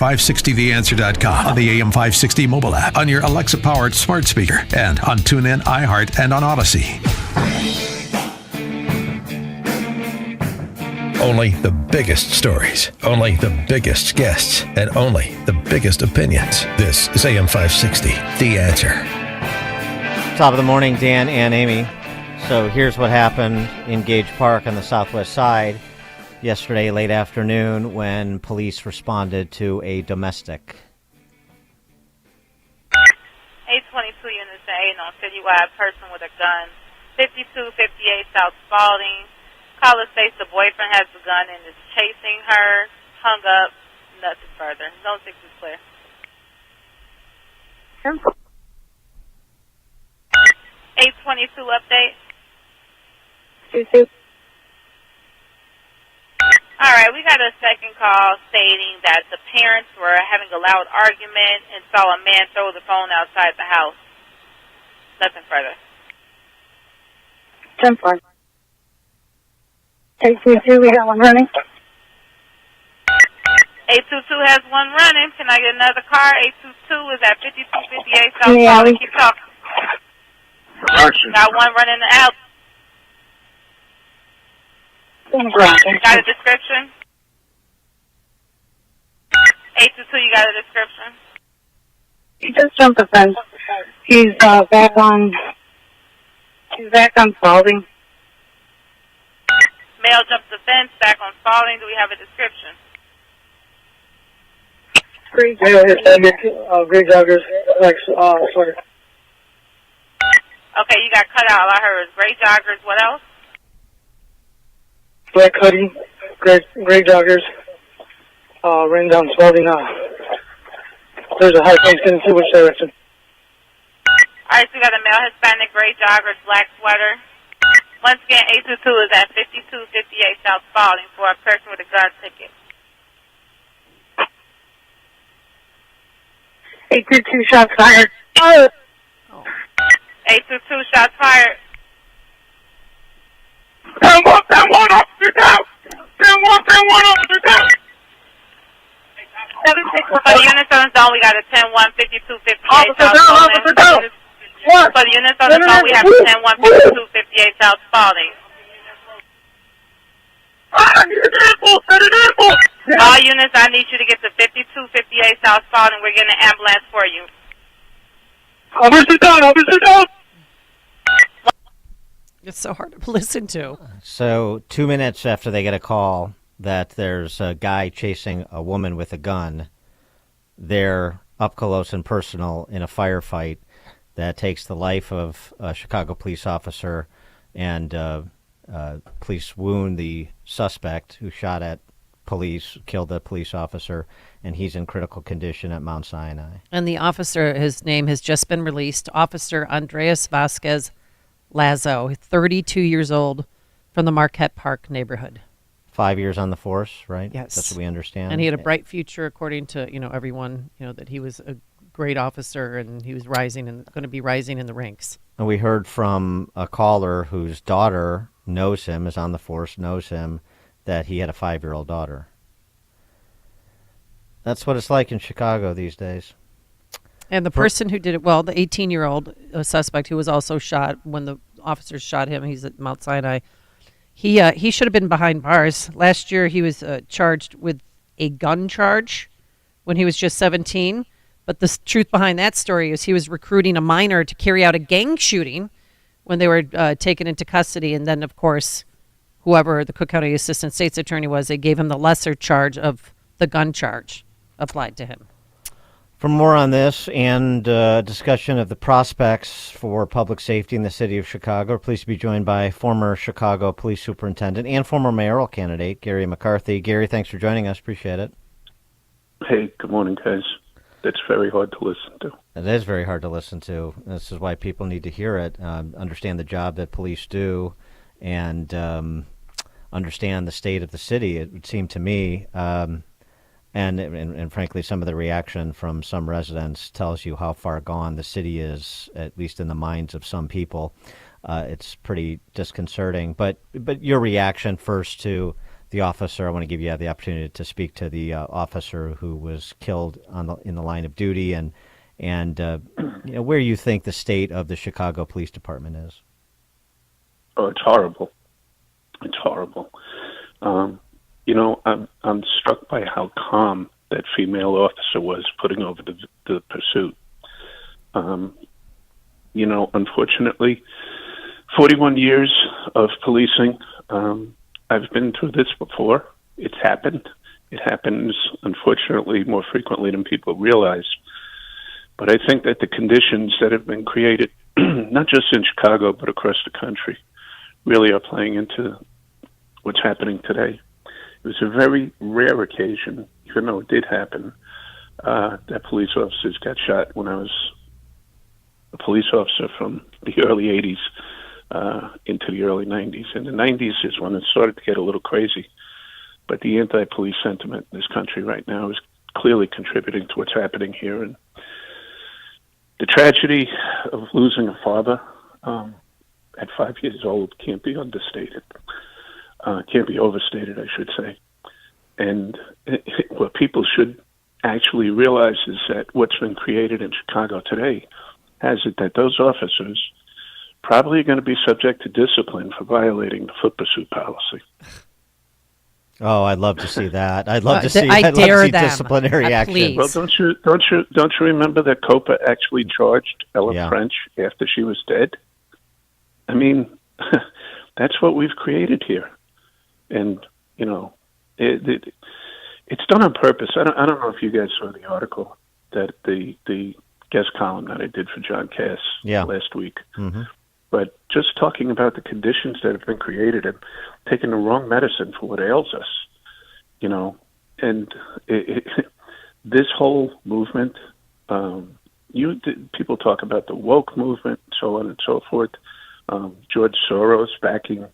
560theanswer.com, on the AM 560 mobile app, on your Alexa-powered smart speaker, and on TuneIn, iHeart, and on Odyssey. Only the biggest stories, only the biggest guests, and only the biggest opinions. This is AM 560, The Answer. Top of the morning, Dan and Amy. So here's what happened in Gage Park on the southwest side yesterday late afternoon when police responded to a domestic. 822 units to 8 on citywide person with a gun. 5258 South Spalding. Caller states the boyfriend has the gun and is chasing her. Hung up. Nothing further. Zone 6 is clear. 822 update. 22. All right, we got a second call stating that the parents were having a loud argument and saw a man throw the phone outside the house. Nothing further. 10-4. 822, we got one running. 822 has one running. Can I get another car? 822 is at 5258 South Yeah, Spalding. Keep talking. Got one running out. Got a description? 822, you got a description? He just jumped the fence. He's back on Spalding. Male jumped the fence, back on Spalding. Do we have a description? Gray joggers, sorry. Okay, you got cut out. All I heard was gray joggers. What else? Black hoodie, gray joggers, ran down Spalding. There's a high fence, couldn't see which direction. All right, so we got a male Hispanic, gray joggers, black sweater. Once again, 822 is at 5258 South Spalding for a person with a gun ticket. 822 shots fired. 822 shots fired. 10-1, officer down! 10-1, officer down! For the units on the zone, we got a 10-1, 5258 Officer South down, Spalding. officer down! What? For the units on the zone, we have a 10-1, 5258 South Spalding. All units, I need you to get to 5258 South Spalding. We're getting an ambulance for you. Officer down! It's so hard to listen to. So 2 minutes after they get a call that there's a guy chasing a woman with a gun, they're up close and personal in a firefight that takes the life of a Chicago police officer, and police wound the suspect who shot at police, killed the police officer, and he's in critical condition at Mount Sinai. And the officer, his name has just been released, Officer Andreas Vasquez Lazo, 32 years old, from the Marquette Park neighborhood. 5 years on the force, right? Yes. That's what we understand. And he had a bright future, according to everyone, that he was a great officer and he was rising and going to be rising in the ranks. And we heard from a caller whose daughter knows him, is on the force, knows him, that he had a 5-year-old daughter. That's what it's like in Chicago these days. And the person who did it, the 18-year-old suspect who was also shot when the officers shot him, he's at Mount Sinai, he should have been behind bars. Last year he was charged with a gun charge when he was just 17. But the truth behind that story is he was recruiting a minor to carry out a gang shooting when they were taken into custody. And then, of course, whoever the Cook County Assistant State's Attorney was, they gave him the lesser charge of the gun charge applied to him. For more on this and discussion of the prospects for public safety in the city of Chicago, we're pleased to be joined by former Chicago Police Superintendent and former mayoral candidate, Garry McCarthy. Garry, thanks for joining us. Appreciate it. Hey, good morning, guys. It's very hard to listen to. It is very hard to listen to. This is why people need to hear it, understand the job that police do, and understand the state of the city, it would seem to me. And frankly, some of the reaction from some residents tells you how far gone the city is, at least in the minds of some people. It's pretty disconcerting. But your reaction first to the officer. I want to give you the opportunity to speak to the officer who was killed in the line of duty, and where you think the state of the Chicago Police Department is. Oh, it's horrible. It's horrible. I'm struck by how calm that female officer was putting over the pursuit. Unfortunately, 41 years of policing, I've been through this before. It's happened. It happens, unfortunately, more frequently than people realize. But I think that the conditions that have been created, not just in Chicago, but across the country, really are playing into what's happening today. It was a very rare occasion, even though it did happen, that police officers got shot when I was a police officer from the early 80s into the early 90s. In the 90s is when it started to get a little crazy. But the anti-police sentiment in this country right now is clearly contributing to what's happening here. And the tragedy of losing a father at 5 years old can't be understated. Can't be overstated, I should say. And what people should actually realize is that what's been created in Chicago today has it that those officers probably are going to be subject to discipline for violating the foot pursuit policy. Oh, I'd love to see that. I'd love to see. I dare them. Disciplinary action. Please. Well, don't you remember that Copa actually charged Ella French after she was dead? I mean, that's what we've created here, and it's done on purpose. I don't know if you guys saw the article that the guest column that I did for John Cass last week. Mm-hmm. But just talking about the conditions that have been created and taking the wrong medicine for what ails us, and this whole movement, people talk about the woke movement, so on and so forth. George Soros backing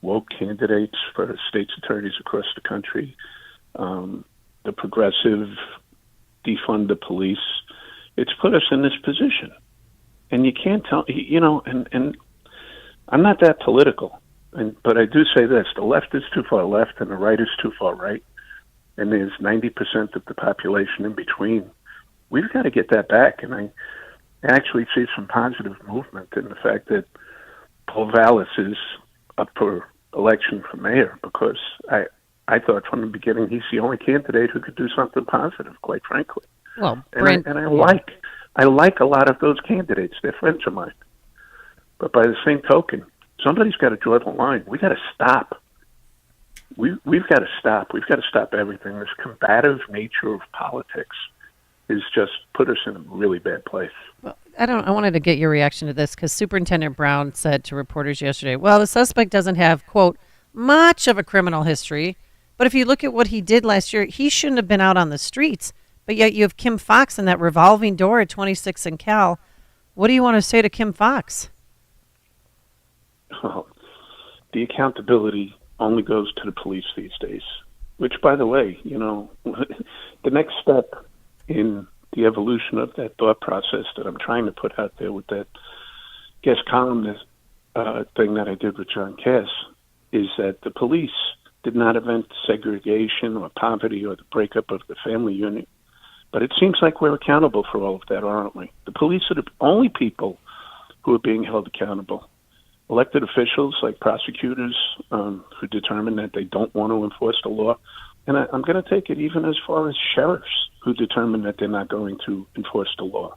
woke candidates for state's attorneys across the country, the progressive defund the police. It's put us in this position. And you can't tell, and I'm not that political, but I do say this: the left is too far left and the right is too far right, and there's 90% of the population in between. We've got to get that back, and I actually see some positive movement in the fact that Paul Vallis is up for election for mayor, because I thought from the beginning he's the only candidate who could do something positive, quite frankly. Well, I like a lot of those candidates. They're friends of mine. But by the same token, somebody's got to draw the line. We got to stop. We've got to stop. We've got to stop everything. This combative nature of politics has just put us in a really bad place. Well, I wanted to get your reaction to this, because Superintendent Brown said to reporters yesterday, well, the suspect doesn't have, quote, much of a criminal history, but if you look at what he did last year, he shouldn't have been out on the streets. But yet you have Kim Fox in that revolving door at 26 and Cal. What do you want to say to Kim Fox? Well, the accountability only goes to the police these days, which, by the way, the next step in the evolution of that thought process that I'm trying to put out there with that guest columnist thing that I did with John Cass is that the police did not invent segregation or poverty or the breakup of the family unit. But it seems like we're accountable for all of that, aren't we? The police are the only people who are being held accountable. Elected officials like prosecutors who determine that they don't want to enforce the law. And I'm going to take it even as far as sheriffs who determine that they're not going to enforce the law.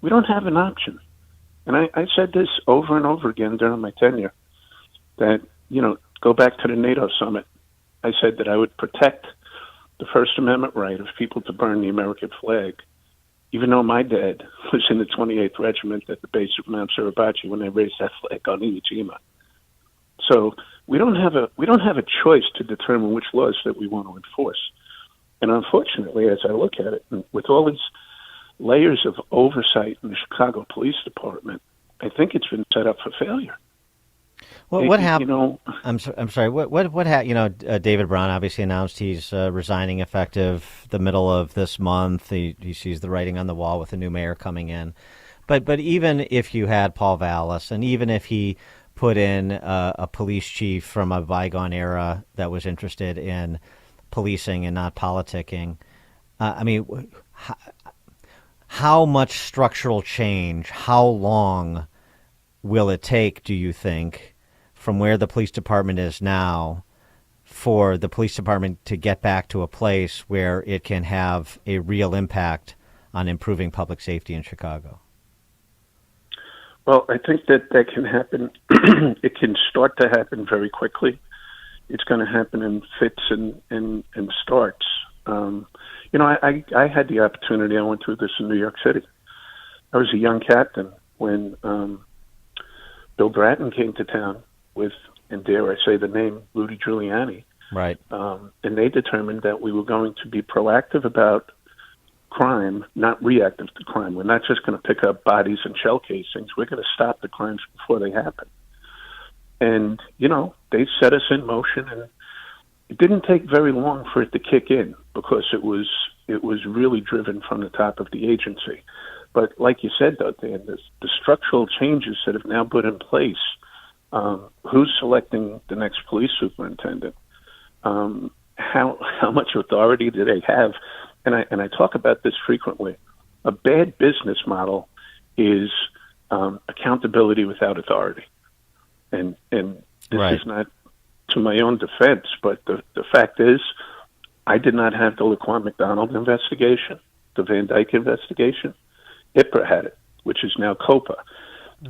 We don't have an option. And I said this over and over again during my tenure, that, go back to the NATO summit. I said that I would protect the First Amendment right of people to burn the American flag, even though my dad was in the 28th Regiment at the base of Mount Suribachi when they raised that flag on Iwo Jima. So we don't have a choice to determine which laws that we want to enforce. And unfortunately, as I look at it, with all these layers of oversight in the Chicago Police Department, I think it's been set up for failure. Well, what happened? I'm sorry. What happened? David Brown obviously announced he's resigning effective the middle of this month. He sees the writing on the wall with a new mayor coming in. But even if you had Paul Vallis, and even if he put in a police chief from a bygone era that was interested in policing and not politicking. I mean, how much structural change, how long will it take, do you think, from where the police department is now for the police department to get back to a place where it can have a real impact on improving public safety in Chicago? Well, I think that can happen. It can start to happen very quickly. It's going to happen in fits and starts. I had the opportunity. I went through this in New York City. I was a young captain when Bill Bratton came to town with, and dare I say the name, Rudy Giuliani. Right. And they determined that we were going to be proactive about crime, not reactive to crime. We're not just going to pick up bodies and shell casings. We're going to stop the crimes before they happen. And, they set us in motion, and it didn't take very long for it to kick in because it was really driven from the top of the agency. But like you said, though, Dan, the structural changes that have now put in place, who's selecting the next police superintendent, how much authority do they have? And I talk about this frequently. A bad business model is accountability without authority. And this right. is not to my own defense, but the fact is, I did not have the Laquan McDonald investigation, the Van Dyke investigation. IPRA had it, which is now COPA.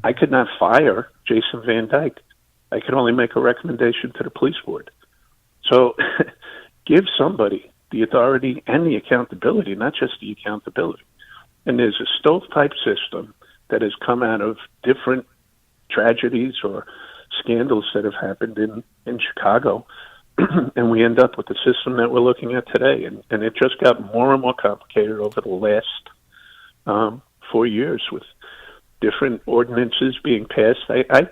I could not fire Jason Van Dyke. I could only make a recommendation to the police board. So give somebody the authority and the accountability, not just the accountability. And there's a stovepipe system that has come out of different tragedies or scandals that have happened in Chicago, and we end up with the system that we're looking at today. And it just got more and more complicated over the last 4 years with different ordinances being passed. I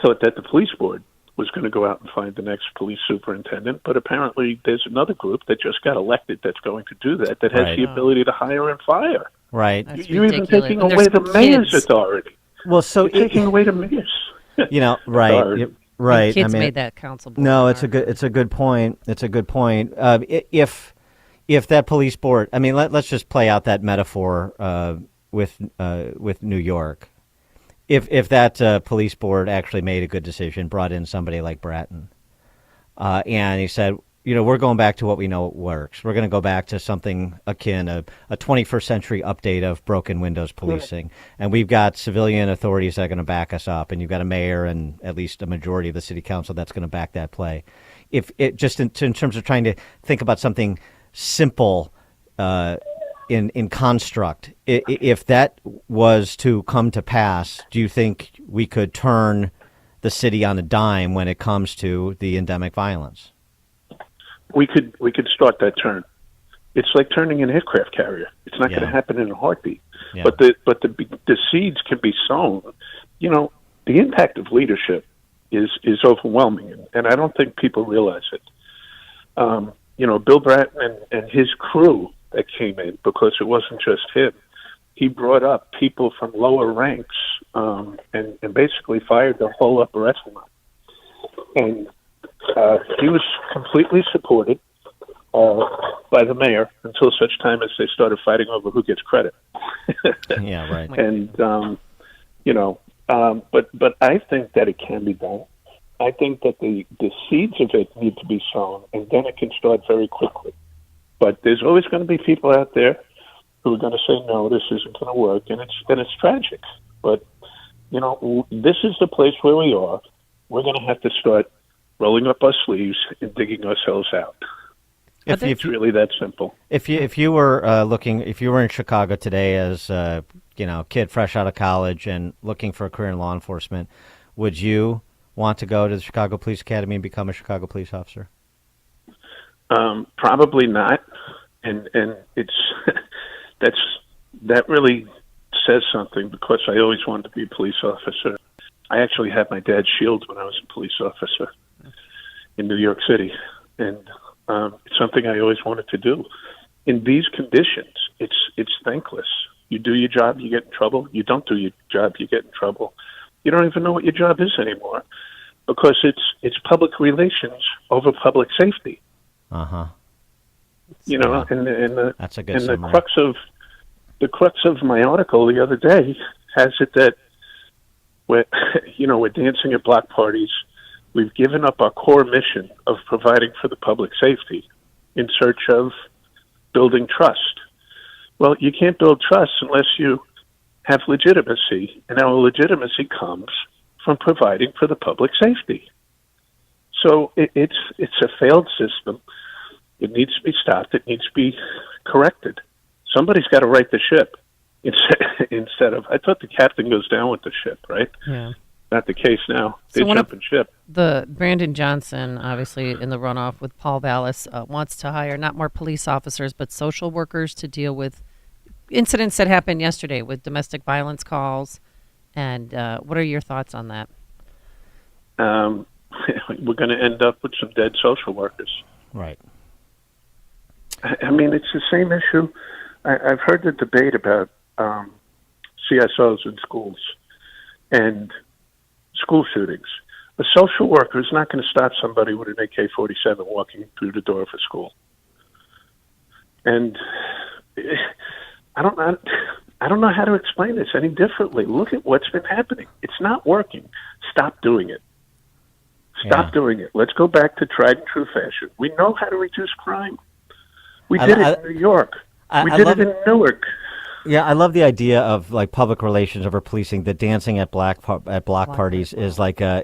thought that the police board was going to go out and find the next police superintendent, but apparently there's another group that just got elected that's going to do that has right. the ability to hire and fire. Right. That's You're even ridiculous. taking And away there's the mayor's kids. authority. Well, so You're taking away the mayor's. right, authority. right. Kids made that council board. No, it's a good point. It's a good point. If that police board, I mean, let's just play out that metaphor with New York. If that police board actually made a good decision, brought in somebody like Bratton, and he said, we're going back to what we know works. We're going to go back to something akin a 21st century update of broken windows policing, and we've got civilian authorities that are going to back us up, and you've got a mayor and at least a majority of the city council that's going to back that play. If it just in terms of trying to think about something simple. In construct, if that was to come to pass, do you think we could turn the city on a dime when it comes to the endemic violence? We could start that turn. It's like turning an aircraft carrier. It's not going to happen in a heartbeat. Yeah. But the seeds can be sown. The impact of leadership is overwhelming, and I don't think people realize it. Bill Bratton and his crew that came in, because it wasn't just him. He brought up people from lower ranks and basically fired the whole upper echelon. And he was completely supported by the mayor until such time as they started fighting over who gets credit. Yeah, right. And, but I think that it can be done. I think that the seeds of it need to be sown, and then it can start very quickly. But there's always going to be people out there who are going to say, no, this isn't going to work, and it's tragic. But, this is the place where we are. We're going to have to start rolling up our sleeves and digging ourselves out. It's really that simple. If you were if you were in Chicago today as a kid fresh out of college and looking for a career in law enforcement, would you want to go to the Chicago Police Academy and become a Chicago police officer? Probably not, and it's that really says something, because I always wanted to be a police officer. I actually had my dad's shield when I was a police officer in New York City, and it's something I always wanted to do. In these conditions, it's thankless. You do your job, you get in trouble. You don't do your job, you get in trouble. you don't even know what your job is anymore because it's public relations over public safety. You know, and that's a good summary. The crux of my article the other day has it that we're dancing at block parties. We've given up our core mission of providing for the public safety in search of building trust. Well, you can't build trust unless you have legitimacy, and our legitimacy comes from providing for the public safety. So it's a failed system. It needs to be stopped. It needs to be corrected. Somebody's got to right the ship instead of, I thought the captain goes down with the ship, right? Yeah. Not the case now. They jump and ship. The Brandon Johnson, obviously in the runoff with Paul Vallis, wants to hire not more police officers, but social workers to deal with incidents that happened yesterday with domestic violence calls. And what are your thoughts on that? We're going to end up with some dead social workers. Right. I mean, it's the same issue. I've heard the debate about CSOs in schools and school shootings. A social worker is not going to stop somebody with an AK-47 walking through the door of a school. And I don't know how to explain this any differently. Look at what's been happening. It's not working. Stop doing it. Stop doing it. Let's go back to tried and true fashion. We know how to reduce crime. We did it in New York. We did it in Newark. Yeah, I love the idea of like public relations over policing. The dancing at block parties is like a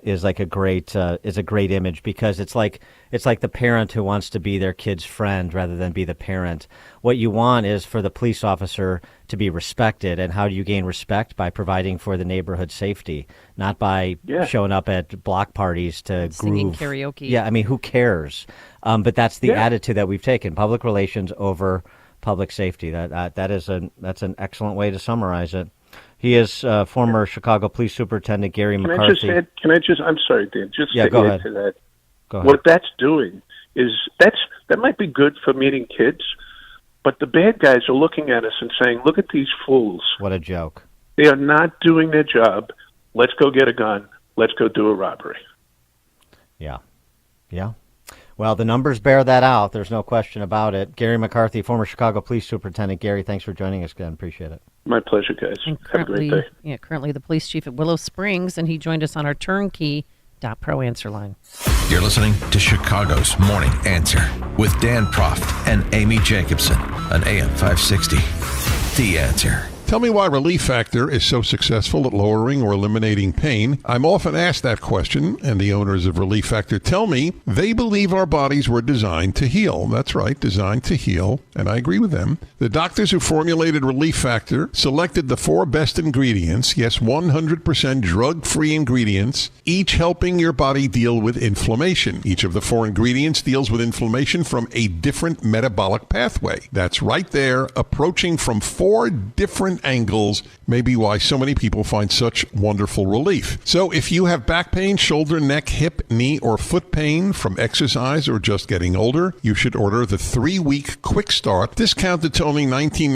great image because it's like the parent who wants to be their kid's friend rather than be the parent. What you want is for the police officer to be respected, and how do you gain respect? By providing for the neighborhood safety, not by showing up at block parties to singing groove. karaoke. Yeah, I mean, who cares? But that's the attitude that we've taken: public relations over public safety. That's an excellent way to summarize it. He is former Chicago Police Superintendent Garry McCarthy. I'm sorry, Dan, go ahead. To that. Go ahead. What that's doing is that might be good for meeting kids, but the bad guys are looking at us and saying, look at these fools. What a joke. They are not doing their job. Let's go get a gun. Let's go do a robbery. Yeah. Well, the numbers bear that out. There's no question about it. Garry McCarthy, former Chicago Police Superintendent. Garry, thanks for joining us again. Appreciate it. My pleasure, guys. Have a great day. Yeah, currently the police chief at Willow Springs, and he joined us on our turnkey.pro answer line. You're listening to Chicago's Morning Answer with Dan Proft and Amy Jacobson on AM 560. The Answer. Tell me why Relief Factor is so successful at lowering or eliminating pain. I'm often asked that question, and the owners of Relief Factor tell me they believe our bodies were designed to heal. That's right, designed to heal, and I agree with them. The doctors who formulated Relief Factor selected the 4 best ingredients, yes, 100% drug-free ingredients, each helping your body deal with inflammation. Each of the 4 ingredients deals with inflammation from a different metabolic pathway. That's right there, approaching from 4 different angles, maybe why so many people find such wonderful relief. So if you have back pain, shoulder, neck, hip, knee, or foot pain from exercise or just getting older, you should order the 3-week quick start, discounted to only $19.